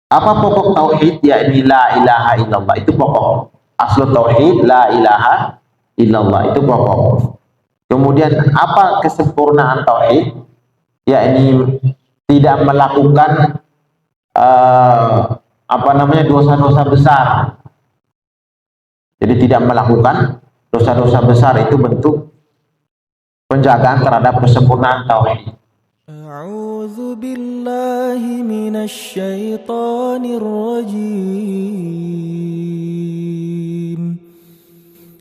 Apa pokok tauhid? Yakni la ilaha illallah, itu pokok. Aslu tauhid la ilaha illallah, itu pokok. Kemudian apa kesempurnaan tauhid? Yakni tidak melakukan apa namanya, dosa-dosa besar. Jadi tidak melakukan dosa-dosa besar, itu bentuk penjagaan terhadap kesempurnaan tauhid. أعوذ بالله من الشيطان الرجيم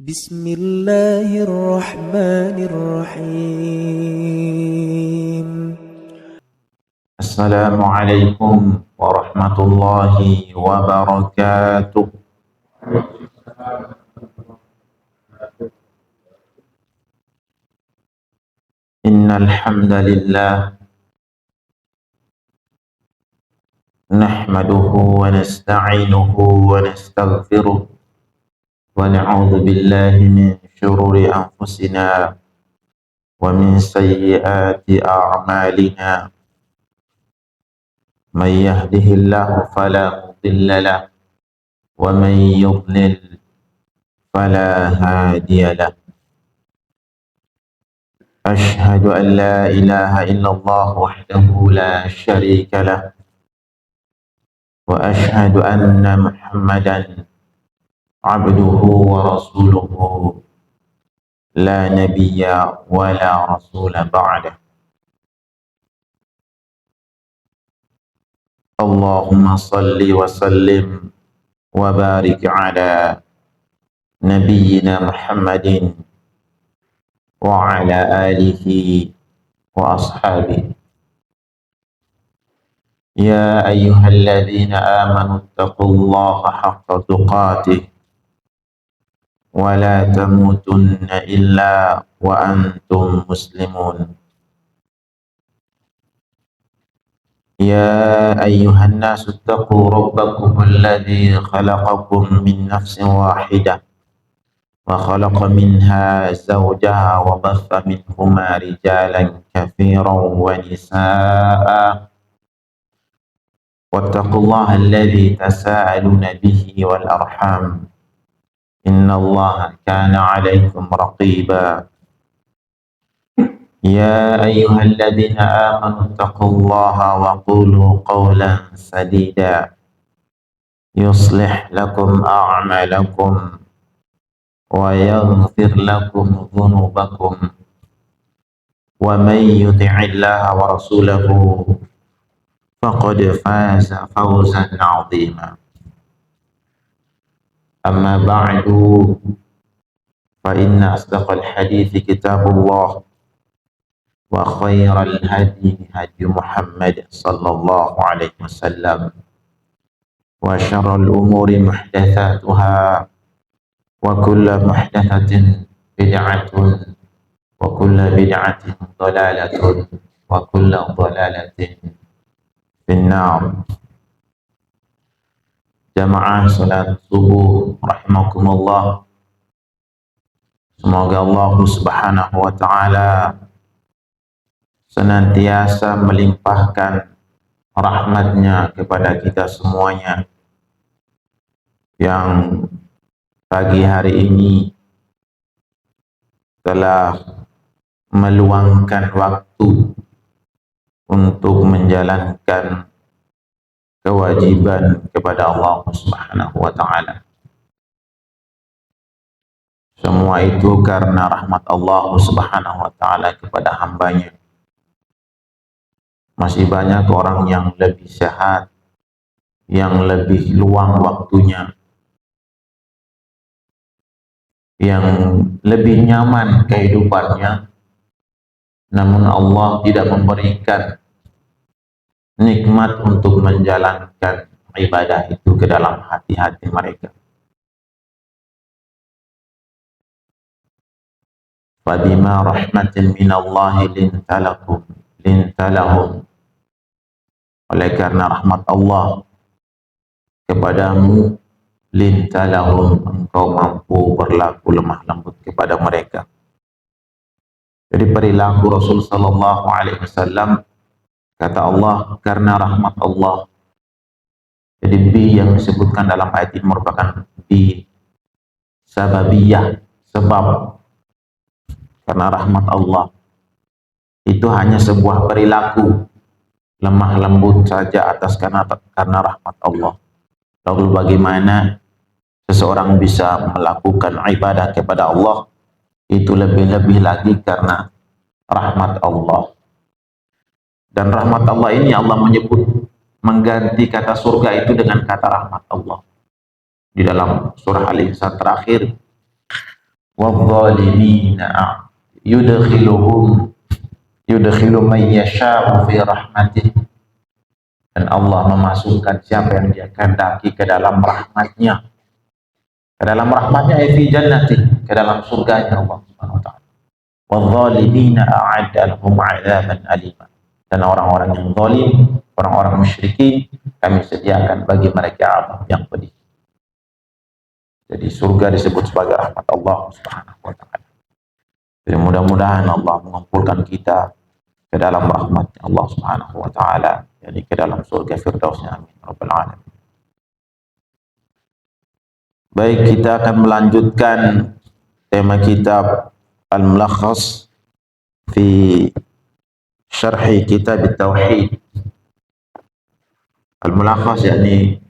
بسم الله الرحمن الرحيم السلام عليكم ورحمة الله وبركاته. إن الحمد لله نحمده ونستعينه ونستغفره ونعوذ بالله من شرور أنفسنا ومن سيئات أعمالنا. من يهده الله فلا مضل له ومن يضلل فلا هادي له. أشهد أن لا إله إلا الله وحده لا شريك له وأشهد أن محمدا عبده ورسوله لا نبي ولا رسول بعده. اللهم صل وسلم وبارك على نبينا محمد وعلى آله وأصحابه. يا أيها الذين آمنوا اتقوا الله حق تقاته ولا تموتن إلا وأنتم مسلمون. يا أيها الناس اتقوا ربكم الذي خلقكم من نفس واحدة وخلق منها زوجها وبث منهما رجالا كثيرا ونساء واتقوا الله الذي تساءلون به والأرحام إن الله كان عليكم رقيبا. يا أيها الذين آمنوا اتقوا الله وقولوا قولا سديدا يصلح لكم أعمالكم ويغفر لكم ذنوبكم ومن يطع الله ورسوله فقد فاز فوزا عظيما. أما بعد فإن أصدق الحديث كتاب الله وخير الهدي هدي محمد صلى الله عليه وسلم وشر الأمور محدثاتها وكل محدثة بدعة وكل بدعة ضلالة وكل ضلالة في النار. Jamaah salat subuh rahimakumullah. Semoga Allah Subhanahu wa taala senantiasa melimpahkan rahmatnya kepada kita semuanya yang pagi hari ini telah meluangkan waktu untuk menjalankan kewajiban kepada Allah Subhanahu wa taala. Semua itu karena rahmat Allah Subhanahu wa taala kepada hambanya. Masih banyak orang yang lebih sehat, yang lebih luang waktunya, yang lebih nyaman kehidupannya, namun Allah tidak memberikan nikmat untuk menjalankan ibadah itu ke dalam hati-hati mereka. Fabima rahmatin minallahi lintalahum. Oleh karena rahmat Allah kepadamu, lintalahum, engkau mampu berlaku lemah lembut kepada mereka. Jadi perilaku Rasul sallallahu alaihi wasallam, kata Allah, karena rahmat Allah Jadi bi yang disebutkan dalam ayat ini merupakan bi sababiyah, sebab, karena rahmat Allah itu hanya sebuah perilaku lemah lembut saja atas karena rahmat Allah. Lalu bagaimana seseorang bisa melakukan ibadah kepada Allah itu lebih-lebih lagi karena rahmat Allah. Dan rahmat Allah ini Allah menyebut, mengganti kata surga itu dengan kata rahmat Allah. Di dalam surah Al-Insan terakhir, وَالظَّالِمِينَ yudkhilu man yasha'u fi rahmatih. Dan Allah memasukkan siapa yang Dia kehendaki ke dalam rahmatnya. Ke dalam rahmatnya fi jannati, ke dalam surganya Allah Subhanahu wa taala. وَالظَّالِمِينَ أَعَدَّ لَهُمْ عَذَابًا أَلِيمًا. Dan orang-orang yang zalim, orang-orang musyrikin, kami sediakan bagi mereka azab yang pedih. Jadi surga disebut sebagai rahmat Allah Subhanahu wa taala. Jadi mudah-mudahan Allah mengumpulkan kita ke dalam rahmat Allah Subhanahu wa taala, yakni ke dalam surga Firdausnya, amin rabbal alamin. Baik, kita akan melanjutkan tema kitab Al-Mulakhas fi Syarhi Kitab Tauhid. Al-Mulakhas yakni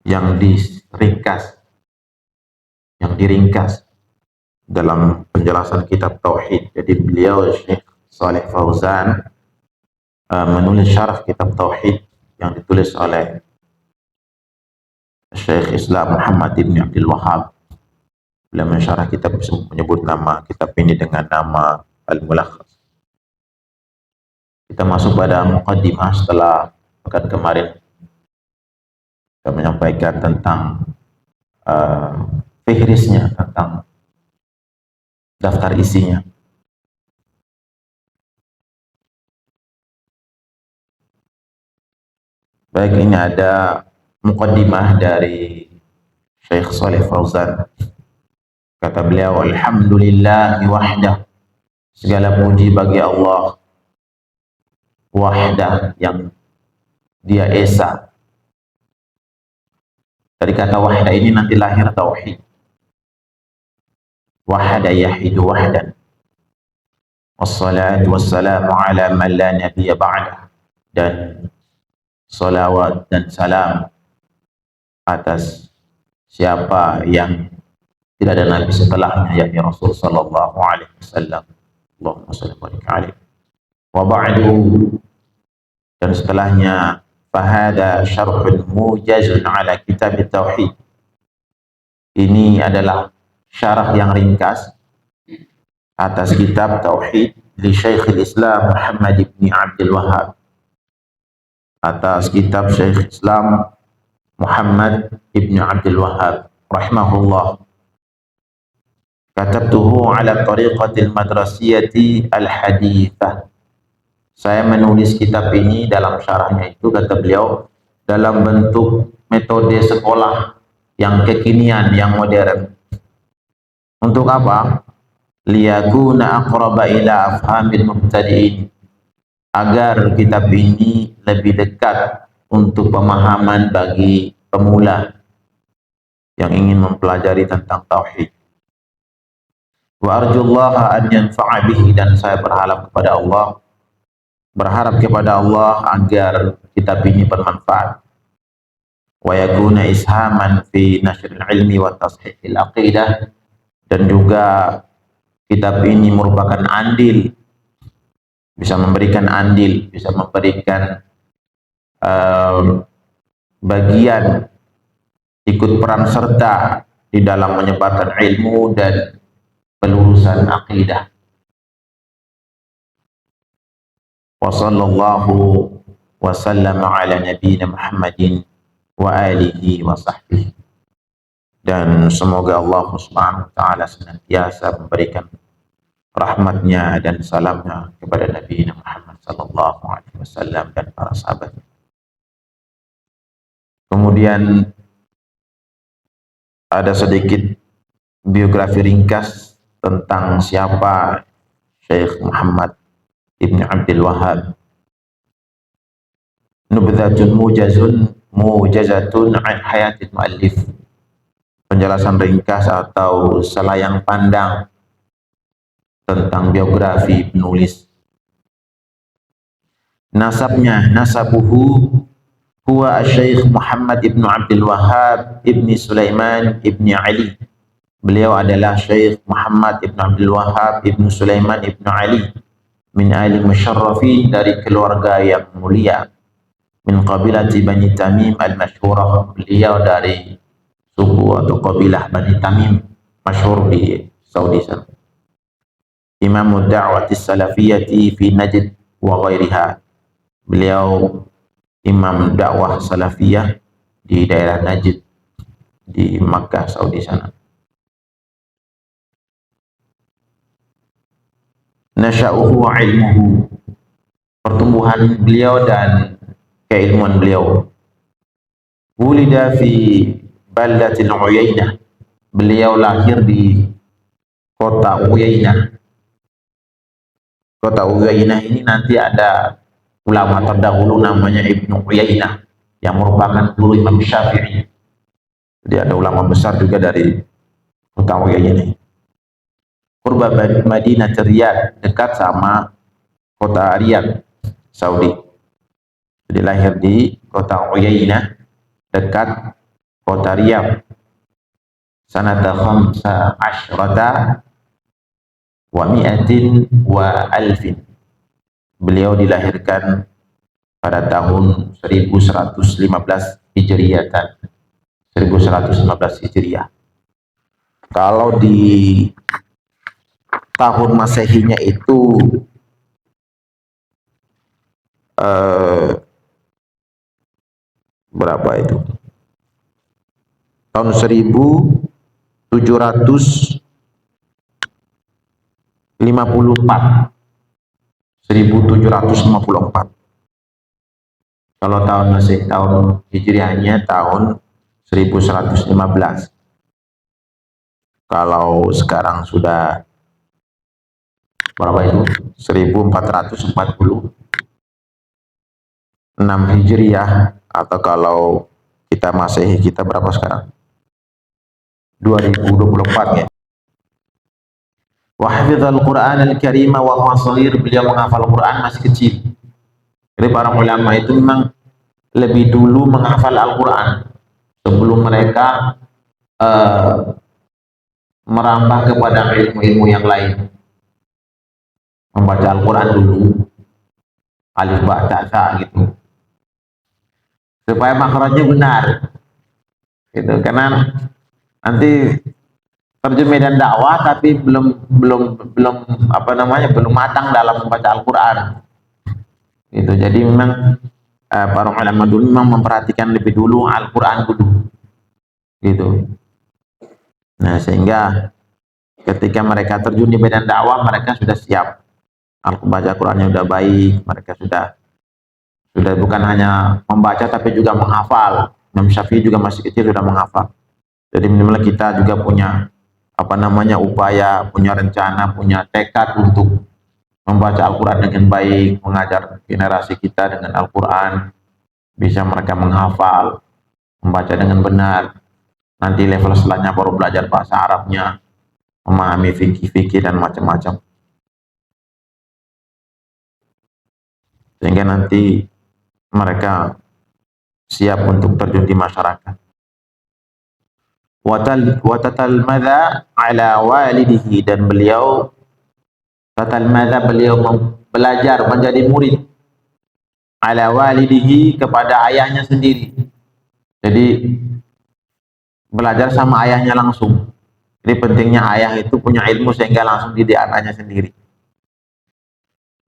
yang diringkas dalam penjelasan kitab Tauhid. Jadi beliau Syekh Shalih Fauzan menulis syarah kitab Tauhid yang ditulis oleh Syekh Islam Muhammad ibn Abdul Wahhab. Beliau mensyarah kitab, menyebut nama kitab ini dengan nama Al-Mulakhas. Kita masuk pada muqaddimah setelah pekan kemarin kita menyampaikan tentang fihrisnya, tentang daftar isinya. Baik, ini ada muqaddimah dari Syekh Shalih Fauzan. Kata beliau, alhamdulillah wahdah, segala puji bagi Allah wahdah, yang Dia esa. Dari kata wahdah ini nanti lahir tauhid. Wahada yahidu wahdan. Wassalatu wassalamu ala man la nabiyya ba'dah. Dan salawat dan salam atas siapa yang tidak ada nabi setelahnya, yakni Rasul sallallahu alaihi wasallam. Allahumma shalli wa barik alaihi. Wa ba'du, dan setelahnya, fahada syarhun mujazun ala kitab tauhid. Ini adalah syarah yang ringkas atas kitab tauhid li Syekhul Islam Muhammad ibn Abdul Wahhab, atas kitab Syekh Islam Muhammad ibn Abdul Wahhab rahimahullah. Katabtuhu ala tariqatil madrasiyati al-hadithah. Saya menulis kitab ini dalam syarahnya itu, kata beliau, dalam bentuk metode sekolah yang kekinian, yang modern. Untuk apa? Liyakuna aqraba ila afhamil mubtadi'in, agar kitab ini lebih dekat untuk pemahaman bagi pemula yang ingin mempelajari tentang tauhid. Wa arjullaha an yanfa'a bihi, dan saya berharap kepada Allah agar kitab ini bermanfaat. Wa yakuna ishaman fi nashril ilmi wa tashihil aqidah, dan juga kitab ini merupakan andil, bisa memberikan bagian, ikut peran serta di dalam menyebarkan ilmu dan pelurusan akidah. Wa sallallahu wa sallama ala nabiyyina Muhammadin wa alihi wa sahbihi. Dan semoga Allah Subhanahu wa taala senantiasa memberikan rahmatnya dan salamnya kepada Nabi Muhammad sallallahu alaihi wasallam dan para sahabat. Kemudian ada sedikit biografi ringkas tentang siapa Syekh Muhammad ibn Abdul Wahhab. Nubdzatun mujazatun an hayatil muallif. Penjelasan ringkas atau selayang pandang tentang biografi penulis. Nasabnya, nasabuhu huwa Syekh Muhammad ibn Abdul Wahhab ibni Sulaiman ibni Ali. Beliau adalah Syekh Muhammad ibn Abdul Wahhab ibn Sulaiman ibn Ali, min ahli musyarrafin, dari keluarga yang mulia, min qabilati Bani Tamim al-masyhurah. Beliau dari suku atau kabilah Bani Tamim masyhur di Saudi sana. Imam da'wati salafiyati fi Najd wa ghairiha. Beliau imam dakwah salafiyah di daerah Najd di Makkah, Saudi sana. Nasya'uhu wa ilmuhu, pertumbuhan beliau dan keilmuan beliau. Wulida fi baldatil Uyainah, beliau lahir di kota Uyainah. Kota Uyainah ini nanti ada ulama terdahulu namanya Ibnu Uyainah yang merupakan guru Imam Syafi'i. Jadi ada ulama besar juga dari kota Uyainah. Qurba Madinah Riyadh, dekat sama kota Riyadh, Saudi. Jadi lahir di kota Uyainah dekat kota Riyadh. Sanata khamsa asyrata wa mi'atin wa alfin. Beliau dilahirkan pada tahun 1115 Hijriyah. 1115 Hijriah. Kalau di tahun Masehinya itu berapa itu? Tahun 1754. 1754. Kalau tahun Masih, tahun Hijriahnya tahun 1115. Kalau sekarang sudah berapa itu? 1446 Hijriah, atau kalau kita Masehi kita berapa sekarang? 2024 ya. Wa hafizal Qur'an al-Karim wa huwa shaghir, beliau menghafal Quran masih kecil. Jadi para ulama itu memang lebih dulu menghafal Al-Quran sebelum mereka merambah kepada ilmu-ilmu yang lain. Membaca Al-Quran dulu, alif ba ta sa gitu, supaya makhrajnya benar gitu. Karena nanti terjun medan dakwah tapi belum belum matang dalam membaca Al-Quran gitu. Jadi memang para ulama dulu memang memperhatikan lebih dulu Al-Quran dulu gitu. Nah, sehingga ketika mereka terjun di medan dakwah, mereka sudah siap, baca Qurannya sudah baik, mereka sudah bukan hanya membaca tapi juga menghafal. Imam Syafi'i juga masih kecil sudah menghafal. Jadi minimal kita juga punya upaya, punya rencana, punya tekad untuk membaca Al-Quran dengan baik, mengajar generasi kita dengan Al-Quran, bisa mereka menghafal, membaca dengan benar. Nanti level setelahnya baru belajar bahasa Arabnya, memahami fikih-fikih dan macam-macam. Sehingga nanti mereka siap untuk terjun di masyarakat. Watatalmadha ala walidihi, dan beliau belajar menjadi murid ala walidihi, kepada ayahnya sendiri. Jadi belajar sama ayahnya langsung. Jadi pentingnya ayah itu punya ilmu sehingga langsung didik anaknya sendiri.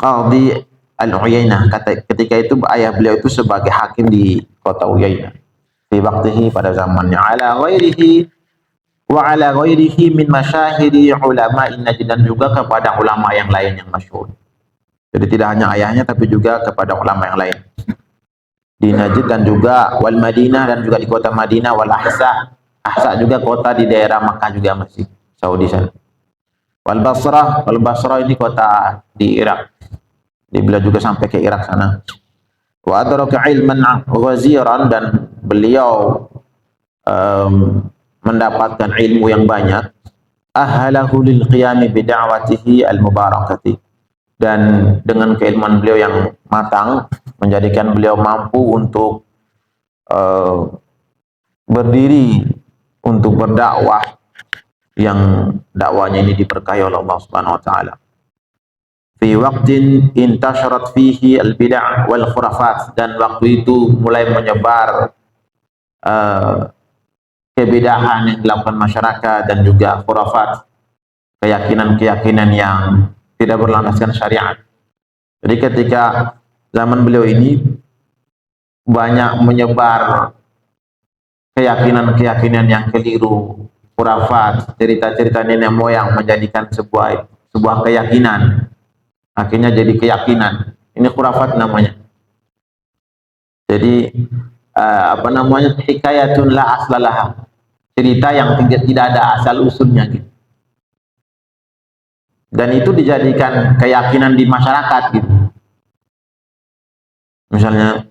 Qadhi al-Uyainah, ketika itu ayah beliau itu sebagai hakim di kota Uyainah. Fi waqtihi, pada zamannya. Ala ghairihi wa ala ghairihi min masyahiri ulama Najd, dan juga kepada ulama yang lain yang masyhur. Jadi tidak hanya ayahnya tapi juga kepada ulama yang lain di Najd, dan juga wal Madinah, dan juga di kota Madinah, wal Ahsa. Ahsa juga kota di daerah Makkah juga masih Saudi sana. Wal Basrah, ini kota di Irak. Beliau juga sampai ke Irak sana. Wa adraka ilman ghaziran, dan beliau mendapatkan ilmu yang banyak. Ahlahu lil qiyami bi da'watihi al mubarakati, dan dengan keilmuan beliau yang matang menjadikan beliau mampu untuk berdiri untuk berdakwah yang dakwanya ini diberkahi oleh Allah Subhanahu wa taala. Fi waqtin intasharat fihi al bid'ah wal khurafat, dan waktu itu mulai menyebar kebidahan yang dilakukan masyarakat dan juga khurafat, keyakinan-keyakinan yang tidak berlandaskan syariat. Jadi ketika zaman beliau ini banyak menyebar keyakinan-keyakinan yang keliru, khurafat, cerita-cerita nenek moyang menjadikan sebuah keyakinan, akhirnya jadi keyakinan. Ini khurafat namanya. Jadi hikayatun la aslalaha, cerita yang tidak ada asal usulnya gitu. Dan itu dijadikan keyakinan di masyarakat gitu. Misalnya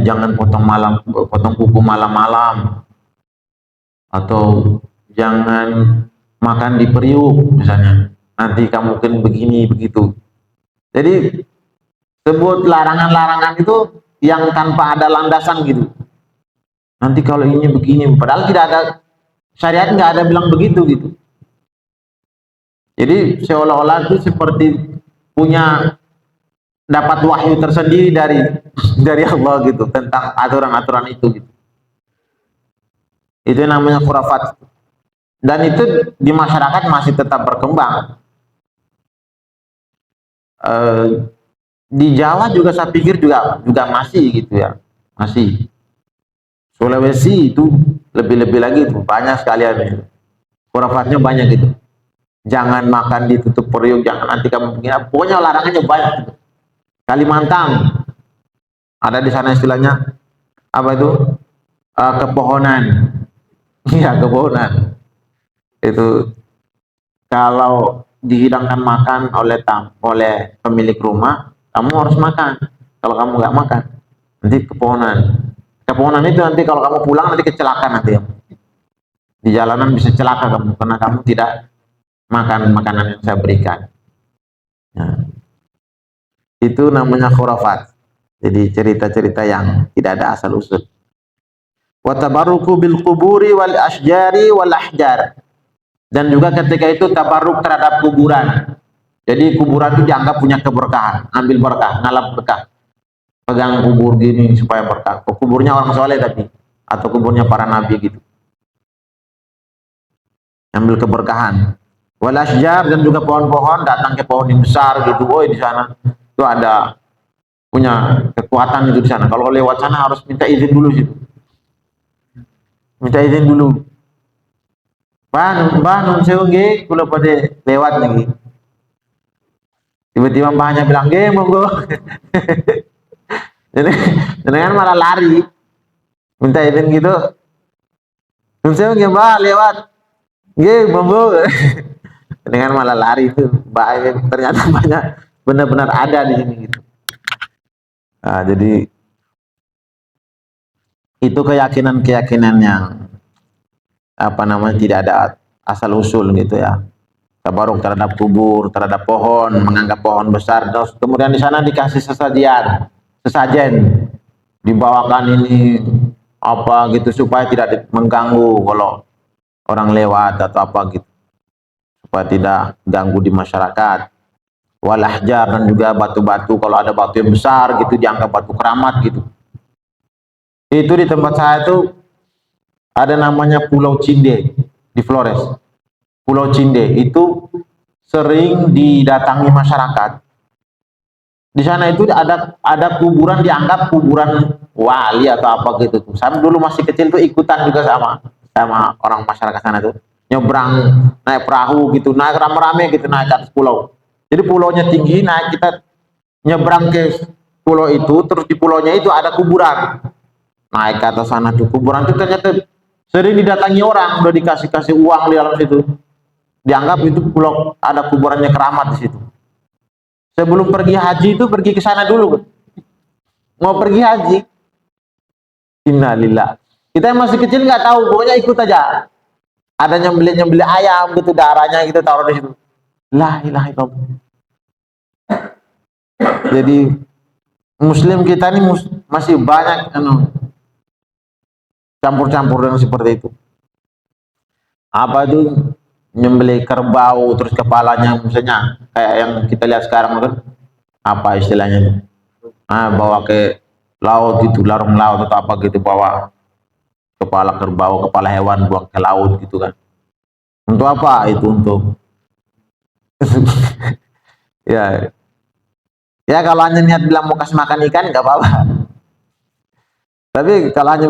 jangan potong kuku malam-malam, atau jangan makan di periuk misalnya, nanti kamu mungkin begini begitu. Jadi sebut larangan-larangan itu yang tanpa ada landasan gitu. Nanti kalau ini begini, padahal tidak ada syariat, nggak ada bilang begitu gitu. Jadi seolah-olah itu seperti punya dapat wahyu tersendiri dari Allah gitu tentang aturan-aturan itu gitu. Itu namanya khurafat. Dan itu di masyarakat masih tetap berkembang. Di Jawa juga saya pikir juga masih gitu ya, masih. Sulawesi itu lebih-lebih lagi itu banyak sekali ada. Khurafatnya banyak gitu. Jangan makan ditutup periuk, jangan nanti kamu begini. Pokoknya larangannya banyak gitu. Kalimantan ada di sana istilahnya apa itu? Kepohonan. Iya, kepohonan. Itu kalau dihidangkan makan oleh pemilik rumah, kamu harus makan. Kalau kamu nggak makan, nanti kepohonan. Kepohonan itu nanti kalau kamu pulang nanti kecelakaan nanti. Di jalanan bisa celaka kamu karena kamu tidak makan makanan yang saya berikan. Nah, itu namanya khurafat. Jadi cerita-cerita yang tidak ada asal usul. Wa tabarruku bil quburi wal asjari wal ahjar. Dan juga ketika itu tabarruk terhadap kuburan. Jadi kuburan itu dianggap punya keberkahan, ambil berkah, ngalap berkah. Pegang kubur gini supaya berkah. Kuburnya orang soleh tapi, atau kuburnya para nabi gitu. Ambil keberkahan. Wal asjar, dan juga pohon-pohon, datang ke pohon yang besar gitu. Oh, di sana itu ada punya kekuatan itu di sana. Kalau lewat sana harus minta izin dulu situ. Minta izin dulu. Nun sewu nggih kula pada lewat lagi. Tiba-tiba mbahnya bilang, "Nggih, monggo." Jenengan malah lari. Minta izin gitu. Nun sewu nggih, Mbah, lewat. Nggih, monggo. Dengan malah lari itu, ternyata banyak benar-benar ada di sini gitu. Nah, jadi itu keyakinan-keyakinan yang tidak ada asal usul gitu ya. Tabaruk terhadap kubur, terhadap pohon, menganggap pohon besar. Terus kemudian di sana dikasih sesajen, dibawakan ini apa gitu supaya tidak mengganggu kalau orang lewat atau apa gitu. Supaya tidak ganggu di masyarakat. Walahjar, dan juga batu-batu, kalau ada batu yang besar gitu dianggap batu keramat gitu. Itu di tempat saya itu ada namanya Pulau Cinde di Flores. Pulau Cinde itu sering didatangi masyarakat. Di sana itu ada kuburan, dianggap kuburan wali atau apa gitu. Saya dulu masih kecil tuh ikutan juga sama orang masyarakat sana tuh. Nyebrang naik perahu gitu, naik rame-rame gitu, naik ke atas pulau. Jadi pulaunya tinggi, naik kita nyebrang ke pulau itu, terus di pulaunya itu ada kuburan. Naik ke atas sana tuh, kuburan itu ternyata sering didatangi orang, udah dikasih uang di dalam situ. Dianggap itu pulau ada kuburannya keramat di situ. Sebelum pergi haji itu pergi ke sana dulu. mau pergi haji. Innalillah. Kita yang masih kecil nggak tahu, pokoknya ikut aja. Ada nyembelih ayam gitu, darahnya gitu taruh di situ. La ilaha illallah. Jadi Muslim kita ini masih banyak campur-campur dengan seperti itu. Apa itu nyembelih kerbau terus kepalanya misalnya kayak yang kita lihat sekarang kan, apa istilahnya itu? Bawa ke laut gitu, larung laut atau apa gitu, bawa kepala kerbau, kepala hewan buang ke laut gitu kan. Untuk apa itu? Untuk ya, ya kalau hanya niat bilang mau kasih makan ikan nggak apa-apa. Tapi kalau hanya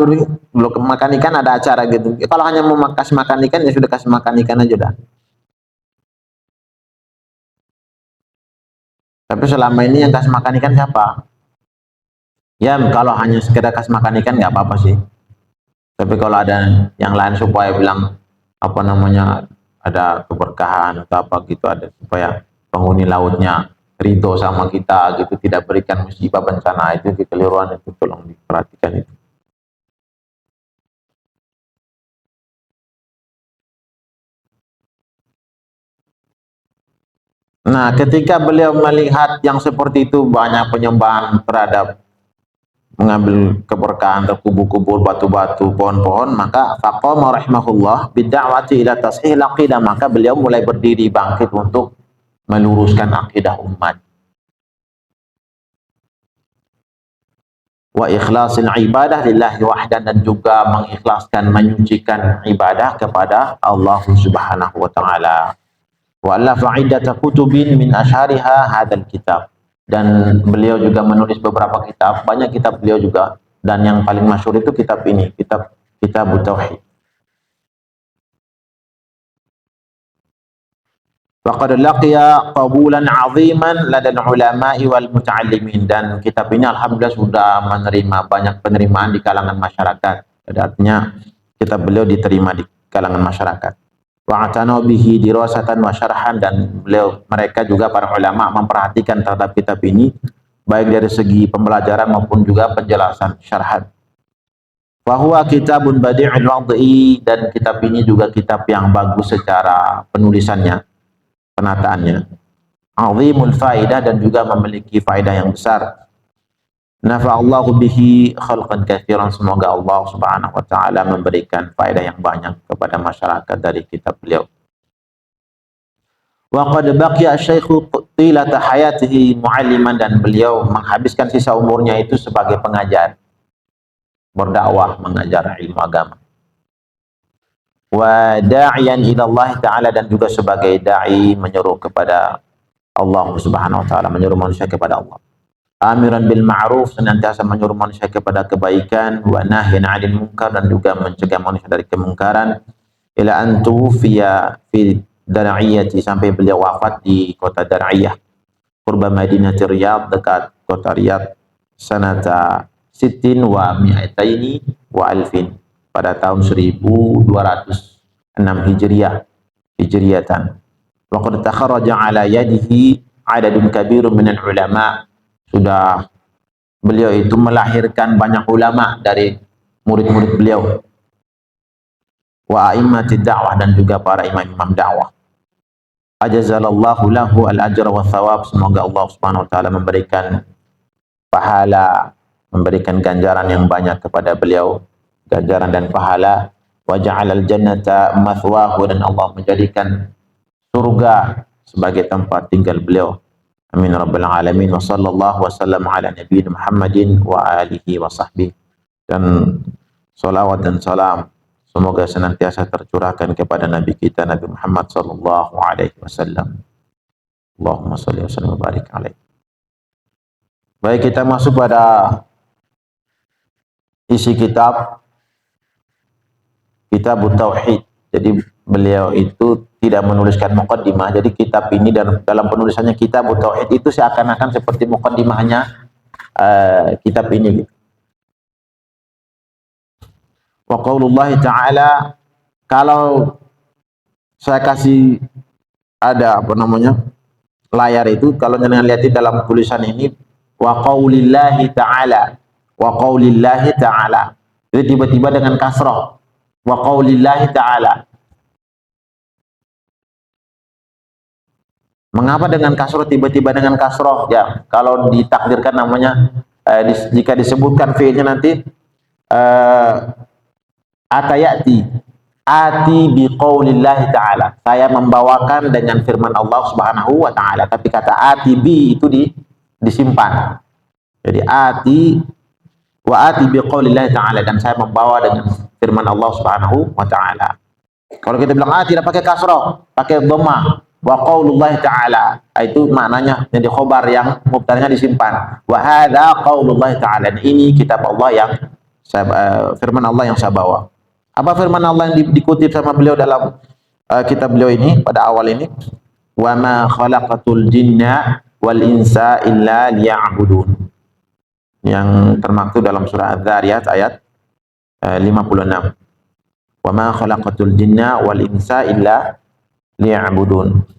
belum makan ikan ada acara gitu. Ya, kalau hanya mau kasih makan ikan ya sudah kasih makan ikan aja dah. Tapi selama ini yang kasih makan ikan siapa? Ya kalau hanya sekedar kasih makan ikan nggak apa-apa sih. Tapi kalau ada yang lain supaya bilang apa namanya, ada keberkahan atau apa gitu, ada supaya penghuni lautnya ridho sama kita gitu, tidak berikan musibah bencana, itu kekeliruan, itu tolong diperhatikan itu. Nah, ketika beliau melihat yang seperti itu, banyak penyembahan terhadap mengambil keberkahan ke kubur-kubur, batu-batu, pohon-pohon, maka faqama rahimahullah bid'awati ila tashihil aqidah, maka beliau mulai berdiri bangkit untuk meluruskan akidah umat. Wa ikhlasil ibadah lillahi wahdan, dan juga mengikhlaskan, menyucikan ibadah kepada Allah Subhanahu wa taala. Wa allafa iddata kutubin min asyhariha hadzal kitab, dan beliau juga menulis beberapa kitab, banyak kitab beliau juga, dan yang paling masyhur itu kitab ini, kitab Tauhid. Faqad laqiya qabulan 'aziman ladal ulama'i wal muta'allimin, dan kitab ini alhamdulillah sudah menerima banyak penerimaan di kalangan masyarakat. Jadi artinya kitab beliau diterima di kalangan masyarakat. Wa'atanu bihi dirasatan wa syarhan, dan mereka juga para ulama memperhatikan terhadap kitab ini baik dari segi pembelajaran maupun juga penjelasan syarhan. Wa huwa kitabun badi'ul wad'i, dan kitab ini juga kitab yang bagus secara penulisannya, penataannya. Azimul faidah, dan juga memiliki faedah yang besar. Nafa'allahu bihi khalqan katsiran, semoga Allah Subhanahu wa taala memberikan faedah yang banyak kepada masyarakat dari kitab beliau. Wa qad baqiya asy-syaikhu tilata hayatihi mu'alliman, dan beliau menghabiskan sisa umurnya itu sebagai pengajar, berdakwah, mengajar ilmu agama. Wa da'iyan ila Allah taala, dan juga sebagai dai, menyeru kepada Allah Subhanahu wa taala, menyeru manusia kepada Allah. Amiran bil ma'ruf, senantiasa menyuruh manusia kepada kebaikan, wa nahyan 'anil munkar, dan juga mencegah manusia dari kemungkaran, ila an tuwfiya fi Dar'iyati, sampai beliau wafat di kota Dar'iyah, qurba Madinati Riyadh, dekat kota Riyadh, sanata sittin wa mi'ataini wa alfin, pada tahun 1206 hijriyatan. Wa qad takharraja ala yadihi adadun kabirun minal ulama, sudah beliau itu melahirkan banyak ulama dari murid-murid beliau. Wa a'immatid da'wah, dan juga para imam-imam dakwah. Ajazalallahu lahu al-ajra wa thawab, semoga Allah Subhanahu wa taala memberikan pahala, memberikan ganjaran yang banyak kepada beliau, ganjaran dan pahala. Wa ja'alal jannata mathwahu, dan Allah menjadikan surga sebagai tempat tinggal beliau. Amin rabbal alamin. Wa sallallahu wasallam ala nabiyina Muhammadin wa alihi wa sahbihi, dan salawat dan salam semoga senantiasa tercurahkan kepada Nabi kita Nabi Muhammad sallallahu alaihi wasallam. Allahumma shalli wa sallim wa barik alaihi. Baik, kita masuk pada isi kitab Tauhid. Jadi beliau itu tidak menuliskan muqaddimah. Jadi kitab ini, dalam penulisannya Kitab Tauhid itu seakan-akan seperti muqaddimahnya kitab ini. Wa qaulullahi ta'ala, kalau saya kasih ada apa namanya layar itu, kalau jangan lihat di dalam tulisan ini, wa qaulillahi ta'ala, wa qaulillahi ta'ala. Jadi tiba-tiba dengan kasrah, wa qaulillahi ta'ala. Mengapa dengan kasroh, tiba-tiba dengan kasroh? Ya, kalau ditakdirkan namanya, jika disebutkan fi'ilnya nanti atayati, ati biqaulillahi ta'ala. Saya membawakan dengan firman Allah Subhanahu wa ta'ala. Tapi kata ati bi itu disimpan. Jadi ati wa ati biqaulillahi ta'ala, dan saya membawa dengan firman Allah Subhanahu wa ta'ala. Kalau kita bilang tidak pakai kasroh, pakai dhammah, wa qaulullahi ta'ala, itu maknanya jadi khobar yang mubtadanya disimpan. Wa hadza qaulullahi ta'ala, ini kitab Allah yang firman Allah yang saya bawa. Apa firman Allah yang dikutip sama beliau dalam kitab beliau ini pada awal ini? Wa ma khalaqatul jinna wal insa illa liya'budun, yang termaktub dalam surah Az-Zariyat ayat 56. Wa ma khalaqatul jinna wal insa illa liya'budun.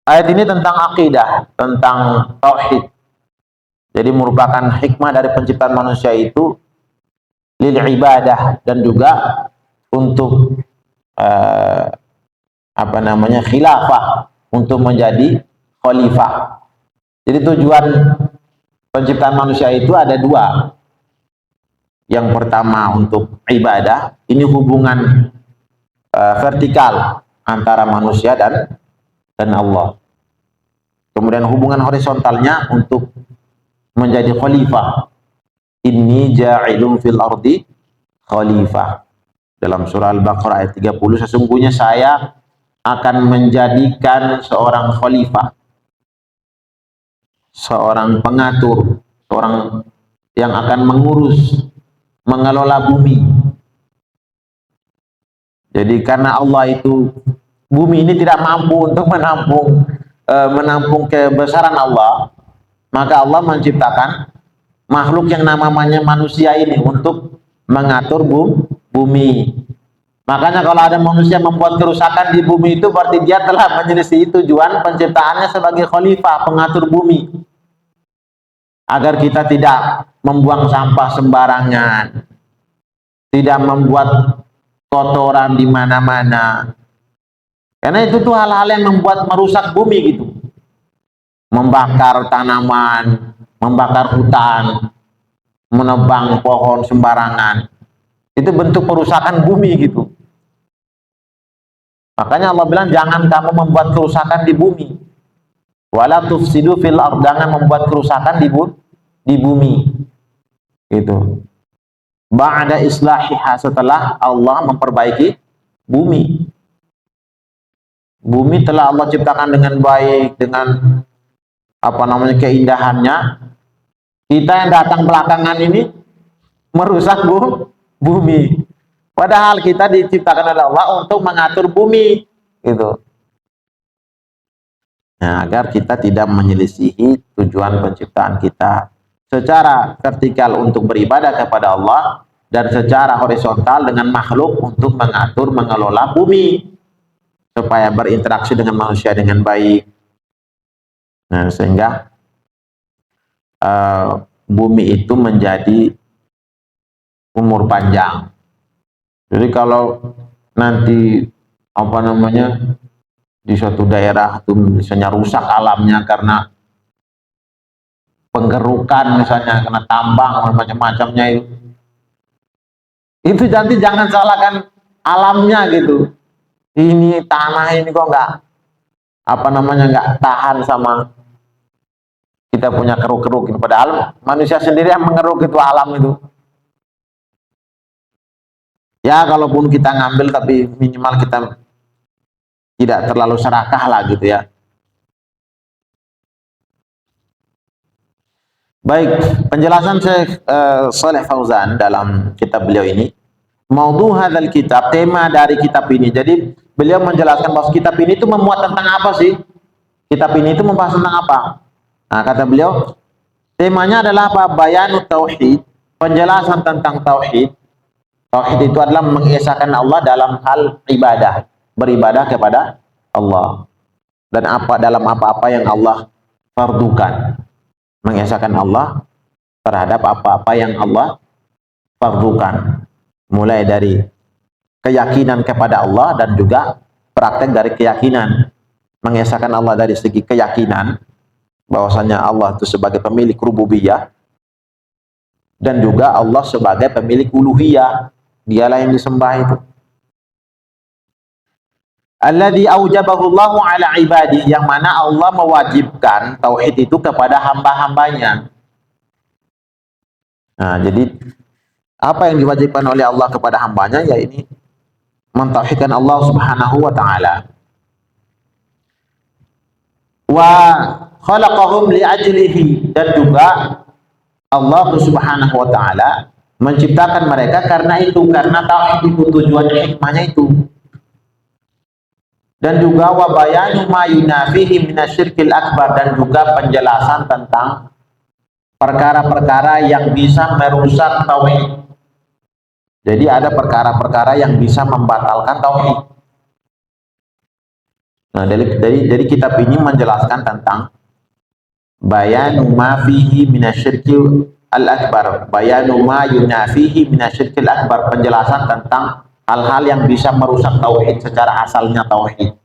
Ayat ini tentang akidah, tentang tauhid. Jadi merupakan hikmah dari penciptaan manusia itu lil ibadah, dan juga untuk khilafah, untuk menjadi khalifah. Jadi tujuan penciptaan manusia itu ada dua. Yang pertama untuk ibadah, ini hubungan vertikal antara manusia dan Allah. Kemudian hubungan horizontalnya untuk menjadi khalifah. Inni ja'ilun fil ardi khalifah. Dalam surah Al-Baqarah ayat 30, sesungguhnya saya akan menjadikan seorang khalifah, seorang pengatur, seorang yang akan mengurus, mengelola bumi. Jadi karena Allah itu, bumi ini tidak mampu untuk menampung kebesaran Allah, maka Allah menciptakan makhluk yang namanya manusia ini untuk mengatur bumi. Makanya kalau ada manusia membuat kerusakan di bumi, itu berarti dia telah menyelisih tujuan penciptaannya sebagai khalifah, pengatur bumi. Agar kita tidak membuang sampah sembarangan, tidak membuat kotoran di mana-mana. Karena itu tuh hal-hal yang merusak bumi gitu. Membakar tanaman, membakar hutan, menebang pohon sembarangan. Itu bentuk perusakan bumi gitu. Makanya Allah bilang jangan kamu membuat kerusakan di bumi. Wala tufsidu fil ardh, jangan membuat kerusakan di bumi. Gitu. Ba'da islahiha, setelah Allah memperbaiki bumi. Bumi telah Allah ciptakan dengan baik, dengan keindahannya. Kita yang datang belakangan ini merusak bumi. Padahal kita diciptakan oleh Allah untuk mengatur bumi, gitu. Nah, agar kita tidak menyelisihi tujuan penciptaan kita. Secara vertikal untuk beribadah kepada Allah, dan secara horizontal dengan makhluk untuk mengatur, mengelola bumi supaya berinteraksi dengan manusia dengan baik. Nah, sehingga bumi itu menjadi umur panjang. Jadi kalau nanti di suatu daerah itu misalnya rusak alamnya karena penggerukan, misalnya karena tambang macam-macamnya, itu nanti jangan salahkan alamnya gitu. Ini tanah ini kok nggak tahan sama kita punya keruk-keruk. Padahal manusia sendiri yang mengeruk itu alam itu. Ya kalaupun kita ngambil, tapi minimal kita tidak terlalu serakah lah gitu ya. Baik, penjelasan Syekh Shalih Fauzan dalam kitab beliau ini, maudhu hadzal kitab, tema dari kitab ini. Jadi beliau menjelaskan bahwa kitab ini itu memuat tentang apa sih? Kitab ini itu membahas tentang apa? Nah, kata beliau, temanya adalah apa? Bayanut tauhid, penjelasan tentang tauhid. Tauhid itu adalah mengesahkan Allah dalam hal ibadah, beribadah kepada Allah, dan dalam apa-apa yang Allah fardukan. mengesahkan Allah terhadap apa-apa yang Allah fardukan, mulai dari keyakinan kepada Allah dan juga praktek dari keyakinan. Mengesahkan Allah dari segi keyakinan bahwasanya Allah itu sebagai pemilik rububiyah, dan juga Allah sebagai pemilik uluhiyah, dialah yang disembah itu. Alladzi aujabahu Allahu ala ibadi, yang mana Allah mewajibkan tauhid itu kepada hamba-hambanya. Nah, jadi apa yang diwajibkan oleh Allah kepada hambanya, ya ini mentauhidkan Allah Subhanahu wa taala. Wa khalaqahum li ajlihi, dan juga Allah Subhanahu wa taala menciptakan mereka karena itu, karena tauhid itu, tujuan hikmahnya itu. Dan juga wa bayanu ma yunafihi minasyirkil akbar, dan juga penjelasan tentang perkara-perkara yang bisa merusak tauhid. Jadi ada perkara-perkara yang bisa membatalkan tauhid. Nah, dari kitab ini menjelaskan tentang bayanu ma fihi minasyirkil al-akbar, bayanu ma yunafihi minasyirkil akbar, penjelasan tentang hal-hal yang bisa merusak tauhid secara asalnya tauhid.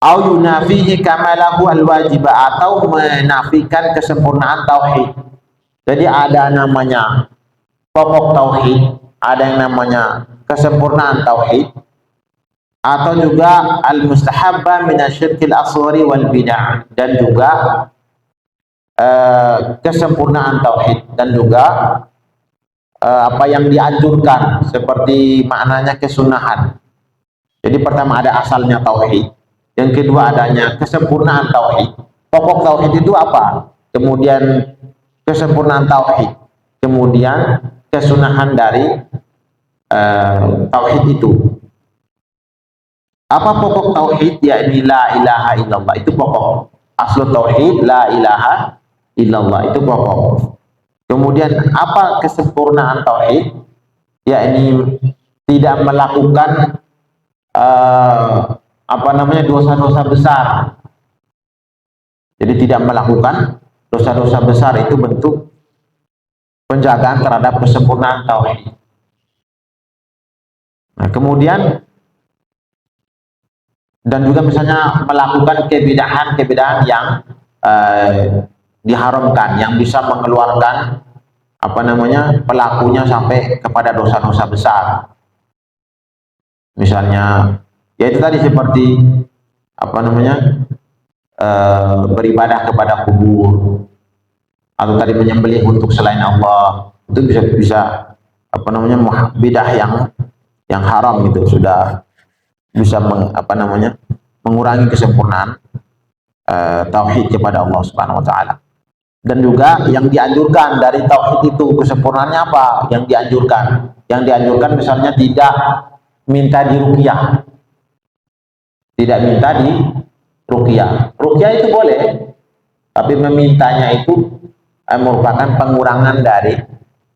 Au yunafihi kamalahu al-wajib, atau menafikan kesempurnaan tauhid. Jadi ada namanya pokok tauhid, ada yang namanya kesempurnaan tauhid, atau juga al-mustahabba minasyirkil asghari wal bid'ah, dan juga kesempurnaan tauhid, dan juga apa yang dianjurkan seperti maknanya kesunahan. Jadi pertama ada asalnya tauhid, yang kedua adanya kesempurnaan tauhid. Pokok tauhid itu apa? Kemudian kesempurnaan tauhid, kemudian kesunahan dari tauhid itu. Apa pokok tauhid? Yakni la ilaha illallah, itu pokok. Aslu tauhid la ilaha illallah, itu pokok. Kemudian apa kesempurnaan tauhid? Yakni tidak melakukan dosa-dosa besar. Jadi tidak melakukan dosa-dosa besar, itu bentuk penjagaan terhadap kesempurnaan tauhid. Nah, kemudian dan juga misalnya melakukan kebidahan yang diharamkan, yang bisa mengeluarkan pelakunya sampai kepada dosa-dosa besar. Misalnya yaitu tadi seperti beribadah kepada kubur, atau tadi menyembelih untuk selain Allah, itu bisa bidah yang haram, itu sudah bisa mengurangi kesempurnaan tauhid kepada Allah Subhanahu wa taala. Dan juga yang dianjurkan dari tauhid itu kesempurnaannya apa? Yang dianjurkan misalnya tidak minta diruqyah. Tidak minta di ruqyah. Ruqyah itu boleh, tapi memintanya itu merupakan pengurangan dari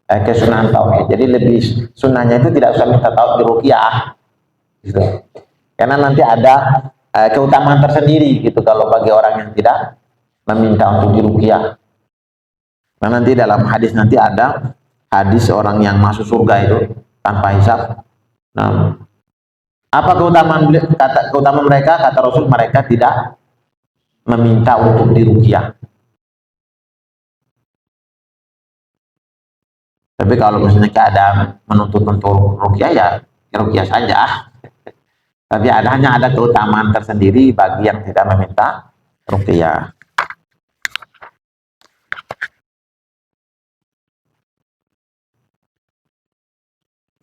kesunahan tauhid. Jadi lebih sunnahnya itu tidak usah minta tauhid di ruqyah, gitu. Karena nanti ada keutamaan tersendiri gitu kalau bagi orang yang tidak meminta untuk diruqyah. Nah, nanti dalam hadis nanti ada hadis orang yang masuk surga itu tanpa hisab. Nah, apa keutamaan mereka? Kata Rasul, mereka tidak meminta untuk diruqyah. Tapi kalau misalnya keadaan menuntut untuk ruqyah, ya ruqyah saja. Tapi hanya ada keutamaan tersendiri bagi yang tidak meminta ruqyah.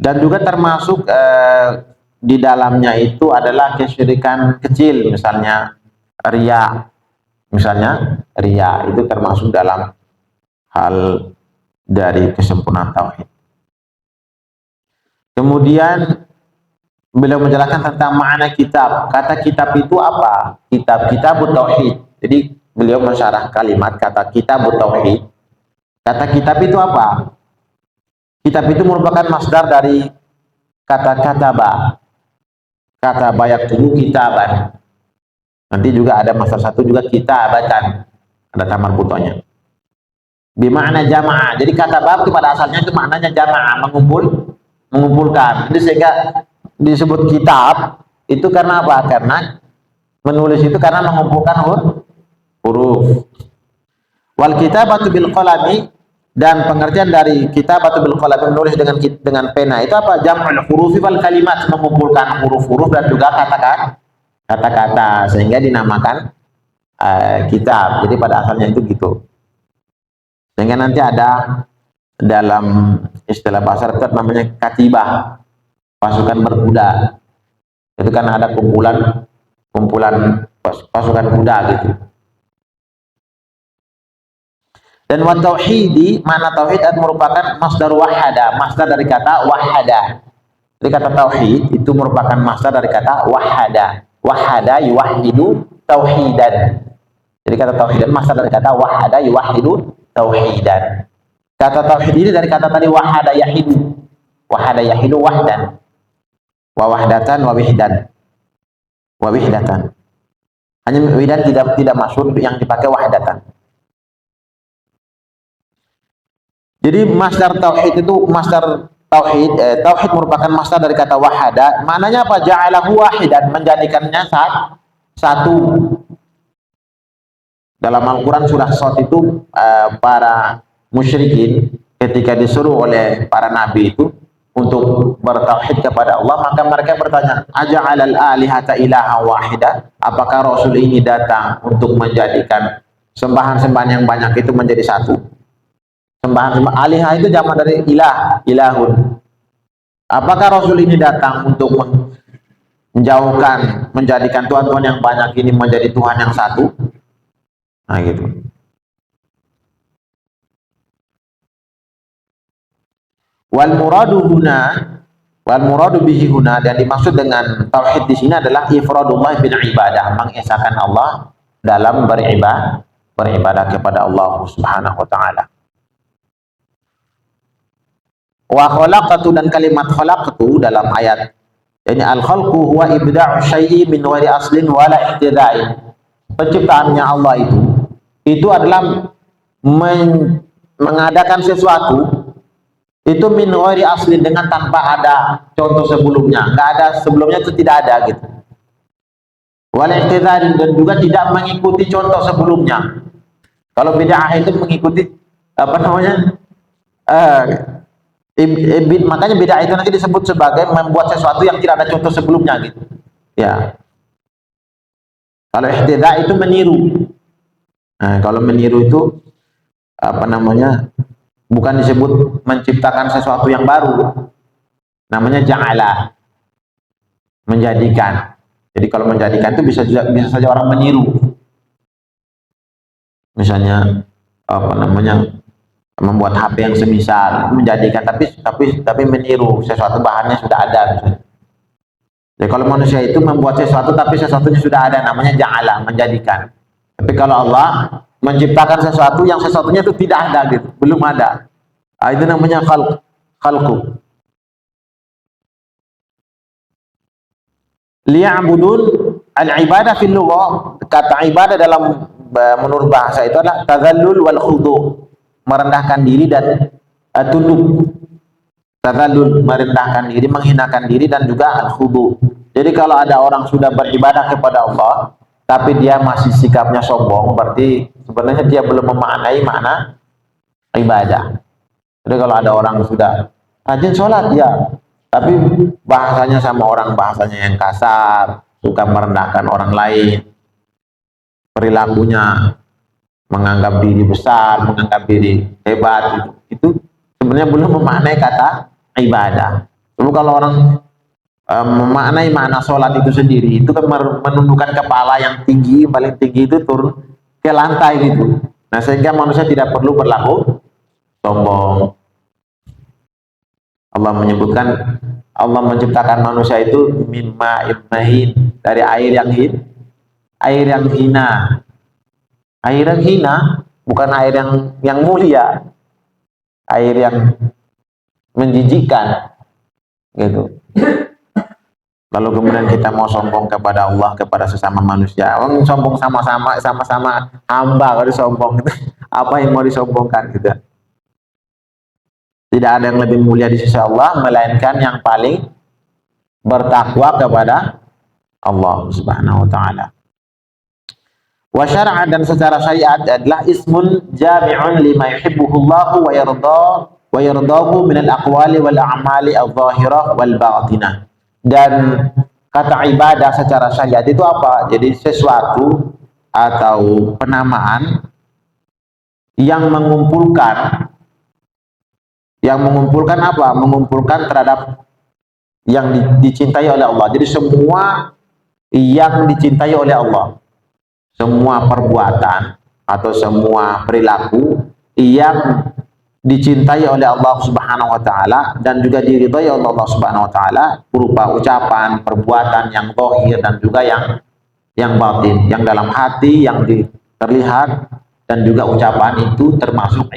Dan juga termasuk di dalamnya itu adalah kesyirikan kecil, misalnya riya. Misalnya riya itu termasuk dalam hal dari kesempurnaan tauhid. Kemudian beliau menjelaskan tentang makna kitab. Kata kitab itu apa? Kitabut tauhid. Jadi beliau mensyarah kalimat kata kitabut tauhid. Kata kitab itu apa? Kitab itu merupakan masdar dari kata kataba. Kataba yaktubu kitaban. Nanti juga ada masdar satu juga kitabatan. ada tamar butonya. Bimakna jamaah. Jadi kata bab itu pada asalnya itu maknanya jamaah, mengumpulkan. Jadi sehingga disebut kitab itu karena apa? Karena menulis itu karena mengumpulkan huruf. Wal kitabatu bil qalami, dan pengertian dari kitabatu bil qalami menulis dengan pena itu apa? Jam'ul hurufi wal kalimat, mengumpulkan huruf-huruf dan juga kata-kata sehingga dinamakan kitab. Jadi pada asalnya itu gitu. Sehingga nanti ada dalam istilah bahasa Arab namanya katibah, pasukan berkuda. Itu kan ada kumpulan pasukan kuda gitu. Dan wa tauhidi, mana tauhid merupakan masdar wahada, masdar dari kata wahada. Jadi kata tauhid itu merupakan masdar dari kata wahada. Wahada yuwahhidu tauhidan. Jadi kata tauhid masdar dari kata wahada yuwahhidu tauhidan. Kata tauhid ini dari kata tadi wahada yahidu. Wahada yahidu wahdan. Wa wahdatan wa wihdan. Wa wihdatan. Hanya wihdan tidak masuk yang dipakai wahdatan. Jadi masdar tauhid itu masdar tauhid merupakan masdar dari kata wahada. Maknanya apa? Ja'alahu wahidan, menjadikannya satu. Dalam Al-Quran surah Shad itu para musyrikin ketika disuruh oleh para nabi itu untuk bertauhid kepada Allah, maka mereka bertanya, aja'alal alihata ilaha wahida, apakah Rasul ini datang untuk menjadikan sembahan-sembahan yang banyak itu menjadi satu? Sembahan alihah itu jamak dari ilah, ilahun. Apakah Rasul ini datang untuk menjadikan Tuhan-Tuhan yang banyak ini menjadi Tuhan yang satu? Nah gitu. Wal muradu bihi huna, dan dimaksud dengan tauhid di sini adalah ifradullah bil ibadah, mengesahkan Allah dalam beribadah kepada Allah Subhanahu wa taala. Wa khalaqatu, dan kalimat khalaqatu dalam ayat ini al-khalqu huwa ibda'u syai'i min ghairi aslin wala ihtida'in. Penciptaannya Allah itu adalah mengadakan sesuatu itu min ghairi aslin, dengan tanpa ada contoh sebelumnya, enggak ada sebelumnya, itu tidak ada gitu. Wala ihtida'in, dan juga tidak mengikuti contoh sebelumnya. Kalau bid'ah itu mengikuti apa namanya? Makanya bid'ah itu nanti disebut sebagai membuat sesuatu yang tidak ada contoh sebelumnya gitu. Ya. Kalau ihtidah itu meniru. Nah, kalau meniru itu apa namanya? Bukan disebut menciptakan sesuatu yang baru. Namanya ja'ala. Menjadikan. Jadi kalau menjadikan itu bisa saja orang meniru. Misalnya apa namanya? Membuat HP yang semisal, menjadikan, tapi meniru sesuatu bahannya sudah ada. Jadi kalau manusia itu membuat sesuatu tapi sesuatunya sudah ada, namanya ja'ala, menjadikan. Tapi kalau Allah menciptakan sesuatu yang sesuatunya itu tidak ada gitu, belum ada. Itu namanya khalqu. Liya'budun, al-ibadah fil lughah, kata ibadah dalam menurut bahasa itu adalah tadzallul wal khudu', merendahkan diri dan tunduk. Tadzallul, merendahkan diri, menghinakan diri, dan juga al-khudu. Jadi kalau ada orang sudah beribadah kepada Allah tapi dia masih sikapnya sombong, berarti sebenarnya dia belum memaknai makna ibadah. Jadi kalau ada orang sudah rajin sholat ya, tapi bahasanya sama orang, bahasanya yang kasar, suka merendahkan orang lain, perilakunya menganggap diri besar, menganggap diri hebat, itu sebenarnya belum memaknai kata ibadah. Lalu kalau orang memaknai makna sholat itu sendiri, itu kan menundukkan kepala yang tinggi, paling tinggi itu turun ke lantai gitu. Nah, sehingga manusia tidak perlu berlaku sombong. Allah menyebutkan, Allah menciptakan manusia itu mimma ibmahin, dari air yang hina. Air yang hina, bukan air yang mulia, air yang menjijikkan, gitu. Lalu kemudian kita mau sombong kepada Allah, kepada sesama manusia. Orang sombong sama-sama hamba kalau disombong gitu. Apa yang mau disombongkan gitu. Tidak ada yang lebih mulia di sisi Allah melainkan yang paling bertakwa kepada Allah Subhanahu wa taala. Wa syar'a, dan secara syariat adalah ismun jami'un lima yuhibbuhullahu wa yardahu min al-aqwali wal a'mali adh-dhahirah wal batinah. Dan kata ibadah secara syariat itu apa? Jadi sesuatu atau penamaan yang mengumpulkan apa? Mengumpulkan terhadap yang dicintai oleh Allah. Jadi semua yang dicintai oleh Allah, semua perbuatan atau semua perilaku yang dicintai oleh Allah Subhanahu wa taala dan juga diridhai oleh Allah Subhanahu wa taala berupa ucapan, perbuatan yang zahir dan juga yang batin, yang dalam hati, yang terlihat dan juga ucapan itu termasuk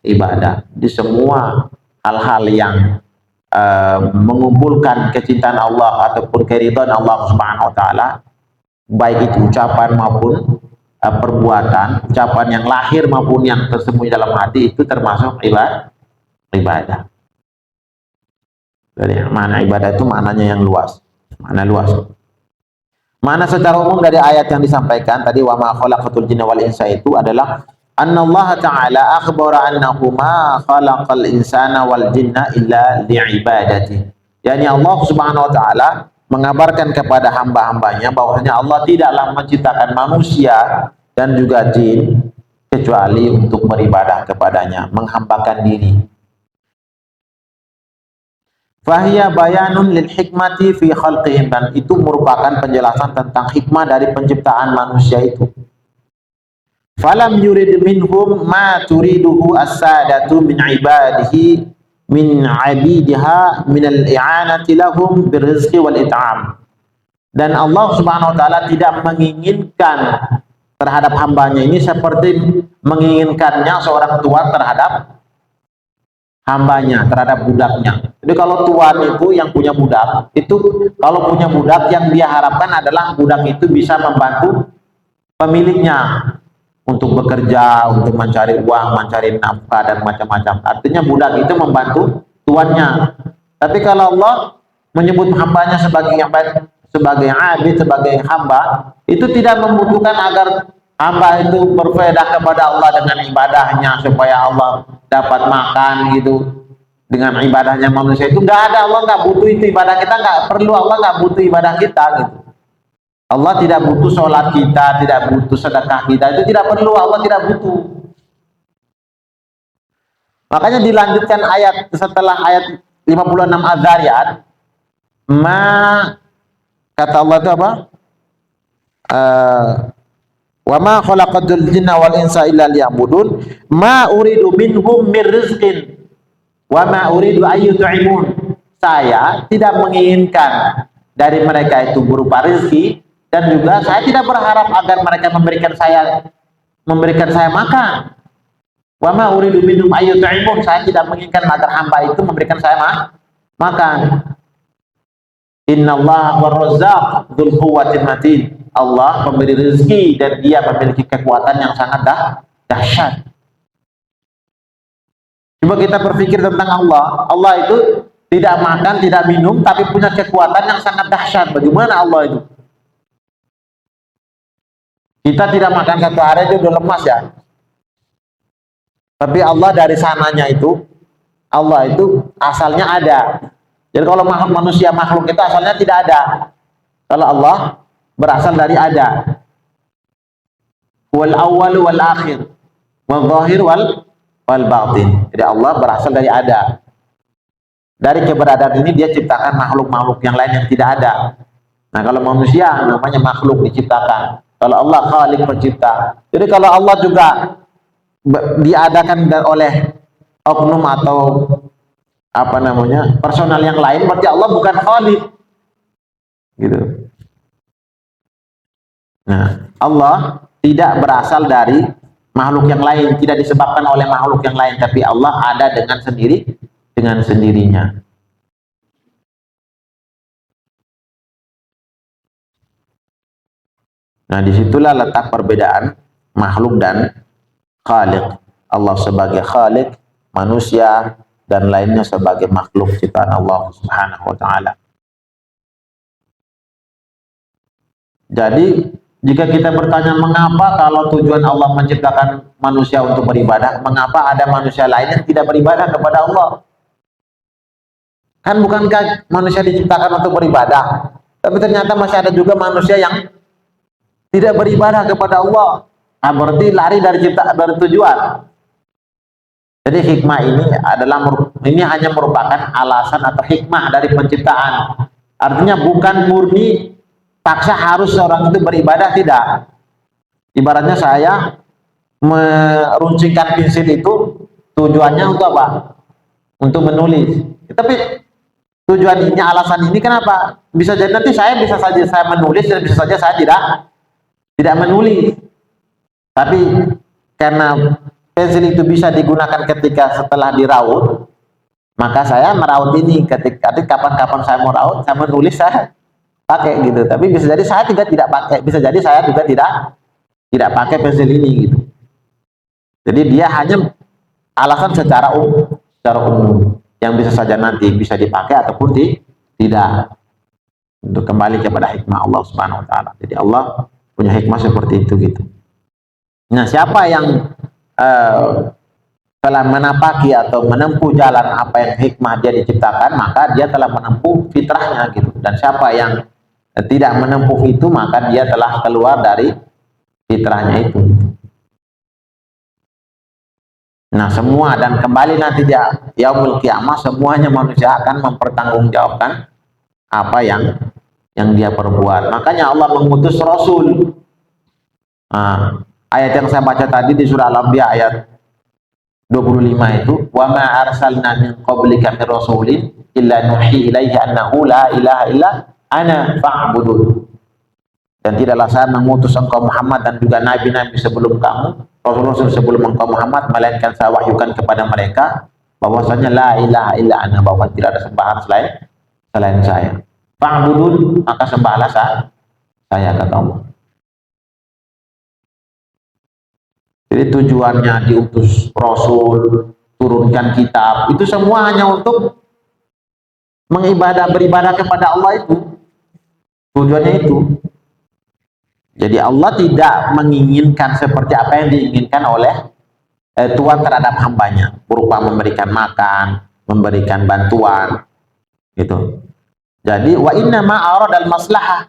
ibadah. Di semua hal-hal yang mengumpulkan kecintaan Allah ataupun keridhaan Allah Subhanahu wa taala, baik itu ucapan maupun perbuatan, ucapan yang lahir maupun yang tersembunyi dalam hati, itu termasuk ibadah. Jadi mana ibadah itu maknanya yang luas, makna luas. Mana secara umum dari ayat yang disampaikan tadi, wa ma khalaqatul jinna wal insa, itu adalah annallaha ta'ala akhbara annahu ma khalaqal insana wal jinna illa li'ibadati. Yani Allah Subhanahu wa taala mengabarkan kepada hamba-hambanya bahwasanya Allah tidaklah menciptakan manusia dan juga jin kecuali untuk beribadah kepadanya, menghambakan diri. Fahiya bayanun lil hikmati fi khalqihim, dan itu merupakan penjelasan tentang hikmah dari penciptaan manusia itu. Falam yurid minhum ma turiduhu as-sadatu min ibadihi min abidiha min al-i'anati lahum birrizqi wal it'am. Dan Allah Subhanahu wa taala tidak menginginkan terhadap hambanya ini seperti menginginkannya seorang tuan terhadap hambanya, terhadap budaknya. Jadi kalau tuan itu yang punya budak, itu kalau punya budak yang dia harapkan adalah budak itu bisa membantu pemiliknya untuk bekerja, untuk mencari uang, mencari nafkah dan macam-macam. Artinya budak itu membantu tuannya. Tapi kalau Allah menyebut hambanya sebagai abid, sebagai hamba, itu tidak membutuhkan agar hamba itu berfaedah kepada Allah dengan ibadahnya supaya Allah dapat makan gitu. Dengan ibadahnya manusia itu nggak ada, Allah nggak butuh itu, ibadah kita nggak perlu, Allah nggak butuh ibadah kita gitu. Allah tidak butuh sholat kita, tidak butuh sedekah kita, itu tidak perlu, Allah tidak butuh. Makanya dilanjutkan ayat setelah ayat 56 Az-Zariyat, kata Allah itu apa? Wa ma khalaqatul jinna wal insa illa liya'budun ma uridu minhum min rizqin wa ma uridu ayyut'imun. Saya tidak menginginkan dari mereka itu berupa rezeki, dan juga saya tidak berharap agar mereka memberikan saya makan. Wa ma uridu minhum ayyut'imun, saya tidak menginginkan agar hamba itu memberikan saya makan. Innallaha war-razzaq dzul quwwatin matin. Allah memberi rezeki dan dia memiliki kekuatan yang sangat dahsyat. Coba kita berpikir tentang Allah. Allah itu tidak makan, tidak minum, tapi punya kekuatan yang sangat dahsyat. Bagaimana Allah itu? Kita tidak makan satu hari itu udah lemas ya. Tapi Allah dari sananya itu, Allah itu asalnya ada. Jadi kalau manusia makhluk itu asalnya tidak ada. Kalau Allah berasal dari ada. Wal awwal wal akhir, wal zahir wal batin. Jadi Allah berasal dari ada. Dari keberadaan ini dia ciptakan makhluk-makhluk yang lain yang tidak ada. Nah, kalau manusia namanya makhluk diciptakan. Kalau Allah khalik pencipta. Jadi kalau Allah juga diadakan oleh oknum atau personal yang lain, berarti Allah bukan khalik. Gitu. Nah, Allah tidak berasal dari makhluk yang lain, tidak disebabkan oleh makhluk yang lain, tapi Allah ada dengan sendirinya. Nah, disitulah letak perbedaan makhluk dan khaliq. Allah sebagai khaliq, manusia dan lainnya sebagai makhluk ciptaan Allah Subhanahu wa taala. Jadi, jika kita bertanya mengapa kalau tujuan Allah menciptakan manusia untuk beribadah, mengapa ada manusia lain yang tidak beribadah kepada Allah? Kan bukankah manusia diciptakan untuk beribadah? Tapi ternyata masih ada juga manusia yang tidak beribadah kepada Allah. Nah, berarti lari dari tujuan. Jadi hikmah ini hanya merupakan alasan atau hikmah dari penciptaan. Artinya bukan murni paksa harus seorang itu beribadah, tidak. Ibaratnya saya meruncingkan pensil itu tujuannya untuk apa? Untuk menulis. Tapi tujuan ini, alasan ini kenapa? Bisa jadi nanti bisa saja saya menulis dan bisa saja saya tidak menulis. Tapi karena pensil itu bisa digunakan ketika setelah diraut, maka saya meraut ini ketika kapan-kapan saya mau raut, saya menulis, saya pakai gitu. Tapi bisa jadi saya tidak pakai, bisa jadi saya juga tidak pakai pensil ini gitu. Jadi dia hanya alasan secara umum yang bisa saja nanti bisa dipakai ataupun tidak. Untuk kembali kepada hikmah Allah Subhanahu wa taala. Jadi Allah punya hikmah seperti itu gitu. Nah, siapa yang telah menapaki atau menempuh jalan apa yang hikmah dia diciptakan, maka dia telah menempuh fitrahnya gitu. Dan siapa yang tidak menempuh itu, maka dia telah keluar dari fitrahnya itu. Nah, semua dan kembali nanti dia yaumul qiyamah, semuanya manusia akan mempertanggungjawabkan apa yang dia perbuat. Makanya Allah mengutus Rasul. Nah, ayat yang saya baca tadi di surah Al-Anbiya ayat 25 itu, wa ma arsalna min qablika min rasulin illa nuhi ilaihi annahu la ilaha illa ana fa'budun. Dan tidaklah saya mengutus engkau Muhammad dan juga nabi-nabi sebelum kamu, rasul-rasul sebelum engkau Muhammad, melainkan saya wahyukan kepada mereka bahwasanya la ilaha illa ana, bahwa tidak ada sembahan selain saya. Fa'budun, maka sembahlah saya, kata Allah. Jadi tujuannya diutus Rasul, turunkan kitab, itu semua hanya untuk beribadah kepada Allah itu. Tujuannya itu. Jadi Allah tidak menginginkan seperti apa yang diinginkan oleh Tuhan terhadap hambanya, berupa memberikan makan, memberikan bantuan, gitu. Jadi wa inna ma aradal maslahah,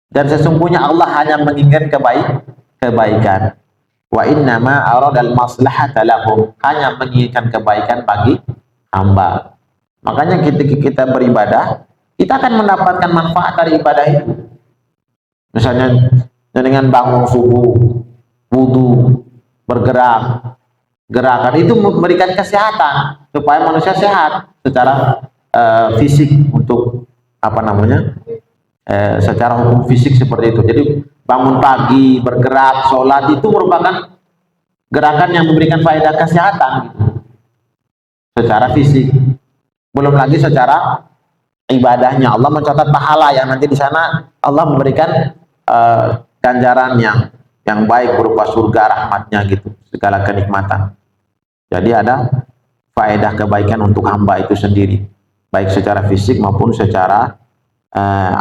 dan sesungguhnya Allah hanya menginginkan kebaikan. Wa inna ma aradal maslahata lahum, hanya menginginkan kebaikan bagi hamba. Makanya ketika kita beribadah, kita akan mendapatkan manfaat dari ibadah itu. Misalnya dengan bangun subuh, wudu, bergerak, gerakan itu memberikan kesehatan supaya manusia sehat secara fisik, untuk secara hukum fisik seperti itu. Jadi bangun pagi, bergerak, sholat itu merupakan gerakan yang memberikan faedah kesehatan gitu, secara fisik. Belum lagi secara ibadahnya, Allah mencatat pahala yang nanti di sana Allah memberikan ganjaran yang baik berupa surga, rahmatnya gitu, segala kenikmatan. Jadi ada faedah kebaikan untuk hamba itu sendiri, baik secara fisik maupun secara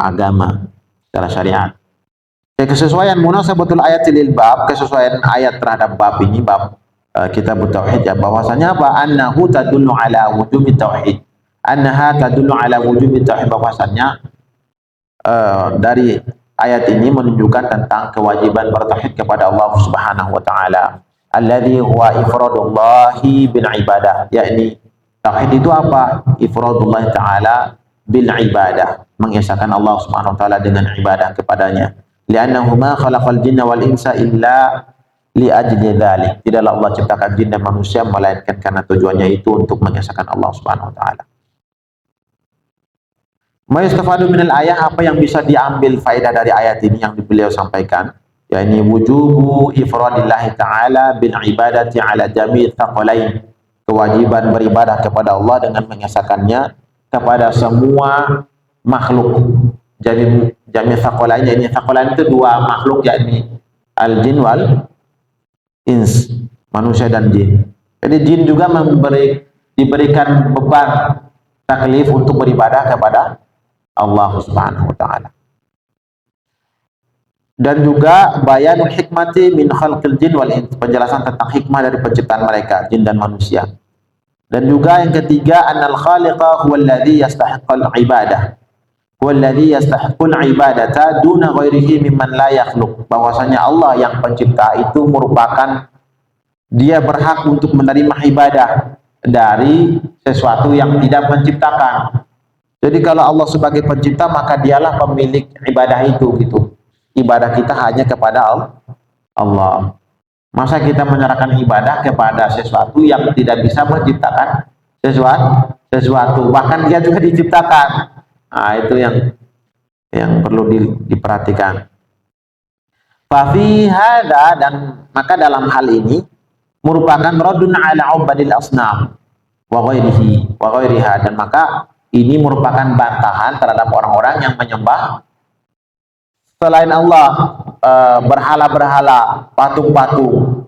agama, secara syariat. Kesesuaian munasabatul ayat lil bab, kesesuaian ayat terhadap bab ini, bab kitab tauhid, ya, bahwasanya apa? Annahu tadullu ala wujubi tauhid. Annaha tadullu ala wujubi tauhid, bahwasanya dari ayat ini menunjukkan tentang kewajiban bertauhid kepada Allah Subhanahu wa taala. Alladzi huwa ifradullahi bil ibadah, yakni tauhid itu apa? Ifradullah taala bil ibadah, mengesahkan Allah Subhanahu wa taala dengan ibadah kepadanya. Li'annahu ma khalaqal jinna wal insa illa li ajli dzalik. Tidaklah Allah ciptakan jin dan manusia melainkan karena tujuannya itu untuk mengesahkan Allah Subhanahu wa taala. Mayustafadu minal ayah, apa yang bisa diambil faedah dari ayat ini yang beliau sampaikan, yakni wujubu ifradillahi ta'ala bil ibadati ala jami' tsaqalain, kewajiban beribadah kepada Allah dengan mengesahkannya kepada semua makhluk. Jami' tsaqalain, ini tsaqalain itu dua makhluk, yakni al-jin wal ins, manusia dan jin. Jadi jin juga diberikan beban taklif untuk beribadah kepada Allah Subhanahu wa taala. Dan juga bayanul hikmati min khalqil jin wal ins, penjelasan tentang hikmah dari penciptaan mereka, jin dan manusia. Dan juga yang ketiga, annal khaliqa huwa alladhi yastahiqqul ibadah. Huwa alladhi yastahiqqul ibadata duna ghairihi mimman la yakhluq. Bahwasanya Allah yang pencipta itu merupakan, dia berhak untuk menerima ibadah dari sesuatu yang tidak menciptakan. Jadi kalau Allah sebagai pencipta, maka dialah pemilik ibadah itu gitu. Ibadah kita hanya kepada Allah. Masa kita menyerahkan ibadah kepada sesuatu yang tidak bisa menciptakan sesuatu, bahkan dia juga diciptakan. Nah, itu yang perlu diperhatikan. Fafi hada, dan maka dalam hal ini merupakan radun ala ubadil asnam wa ghairiha, dan maka ini merupakan bantahan terhadap orang-orang yang menyembah selain Allah, berhala-berhala, patung-patung,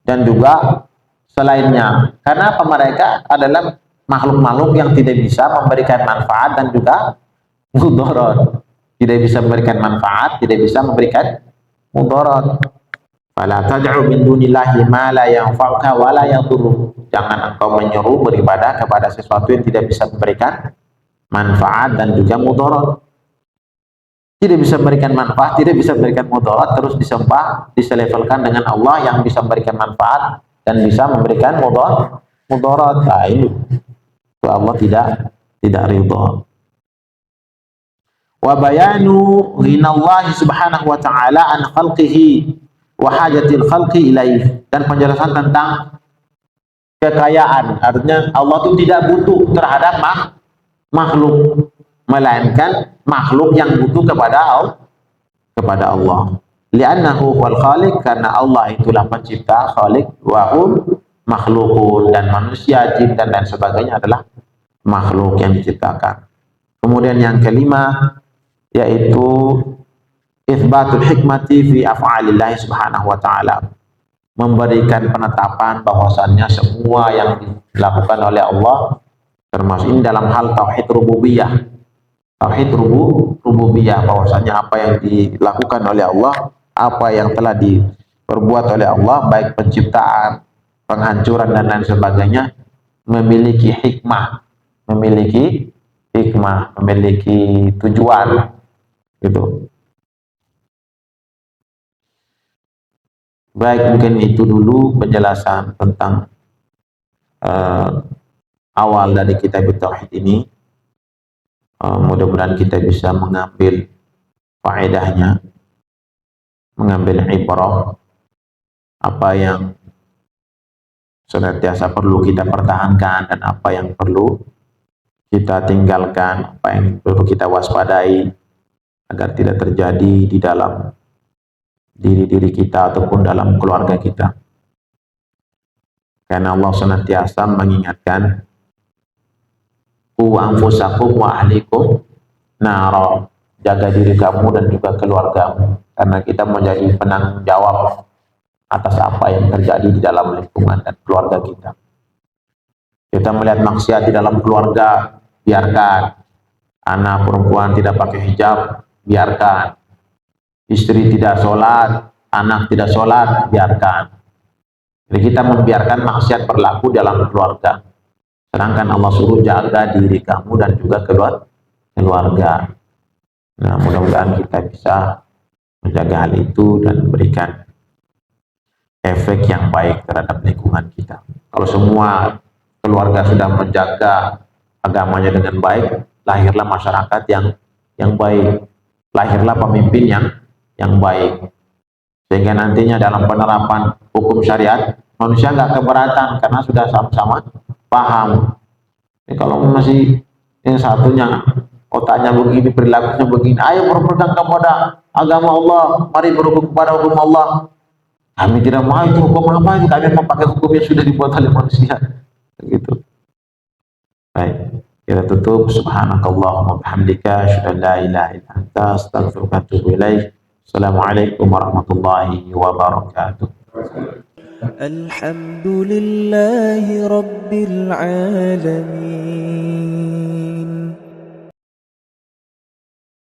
dan juga selainnya. Karena mereka adalah makhluk-makhluk yang tidak bisa memberikan manfaat dan juga mudarat. Tidak bisa memberikan manfaat, tidak bisa memberikan mudarat. Fala tad'u min dunillahi ma la yanfa'uka wa la yadurruk. Jangan engkau menyeru beribadah kepada sesuatu yang tidak bisa memberikan manfaat dan juga mudarat. Tidak bisa memberikan manfaat, tidak bisa memberikan mudarat, terus disembah, diselevelkan dengan Allah yang bisa memberikan manfaat dan bisa memberikan mudarat. Nah, itu Allah tidak ridha. Wa bayanu ghinallahi subhanahu wa ta'ala an khalqihi wa hajatil khalqi ilaih, dan penjelasan tentang kekayaan, artinya Allah itu tidak butuh terhadap makhluk, melainkan makhluk yang butuh kepada Allah. Li'annahu wal khaliq, karena Allah itulah pencipta, khaliq, wa hum makhlukun, dan manusia, jin dan lain sebagainya adalah makhluk yang diciptakan. Kemudian yang kelima yaitu itsbatul hikmati fi af'alillah subhanahu wa ta'ala, memberikan penetapan bahwasannya semua yang dilakukan oleh Allah, termasuk ini dalam hal tauhid rububiyah. Tauhid rububiyah, bahwasanya apa yang dilakukan oleh Allah, apa yang telah diperbuat oleh Allah, baik penciptaan, penghancuran dan lain sebagainya, memiliki hikmah, memiliki tujuan gitu. Baik, mungkin itu dulu penjelasan tentang awal dari kitab tauhid ini. Mudah-mudahan kita bisa mengambil faedahnya, mengambil ibrah, apa yang senantiasa perlu kita pertahankan dan apa yang perlu kita tinggalkan, apa yang perlu kita waspadai agar tidak terjadi di dalam diri kita ataupun dalam keluarga kita. Karena Allah senantiasa mengingatkan, anfusakum wa ahlikum nara, jaga diri kamu dan juga keluargamu, karena kita menjadi penanggung jawab atas apa yang terjadi di dalam lingkungan dan keluarga kita. Kita melihat maksiat di dalam keluarga, biarkan. Anak perempuan tidak pakai hijab, biarkan. Istri tidak sholat, anak tidak sholat, biarkan. Jadi kita membiarkan maksiat berlaku dalam keluarga. Sedangkan Allah suruh jaga diri kamu dan juga keluarga. Nah, mudah-mudahan kita bisa menjaga hal itu dan memberikan efek yang baik terhadap lingkungan kita. Kalau semua keluarga sudah menjaga agamanya dengan baik, lahirlah masyarakat yang baik, lahirlah pemimpin yang baik. Sehingga nantinya dalam penerapan hukum syariat, manusia nggak keberatan karena sudah sama-sama paham. Kalau masih yang satunya otaknya begini, perilakunya begini, ayo berpegang kepada agama Allah, mari berhukum kepada hukum Allah. Kami tidak mau itu hukum apa itu, kami mau pakai hukum yang sudah dibuat oleh manusia. Gitu. Baik. Kita tutup. Subhanakallahumma bihamdika asyhadu an la ilaha illa anta astaghfiruka wa atubu ilaik. Assalamualaikum warahmatullahi wabarakatuh. الحمد لله رب العالمين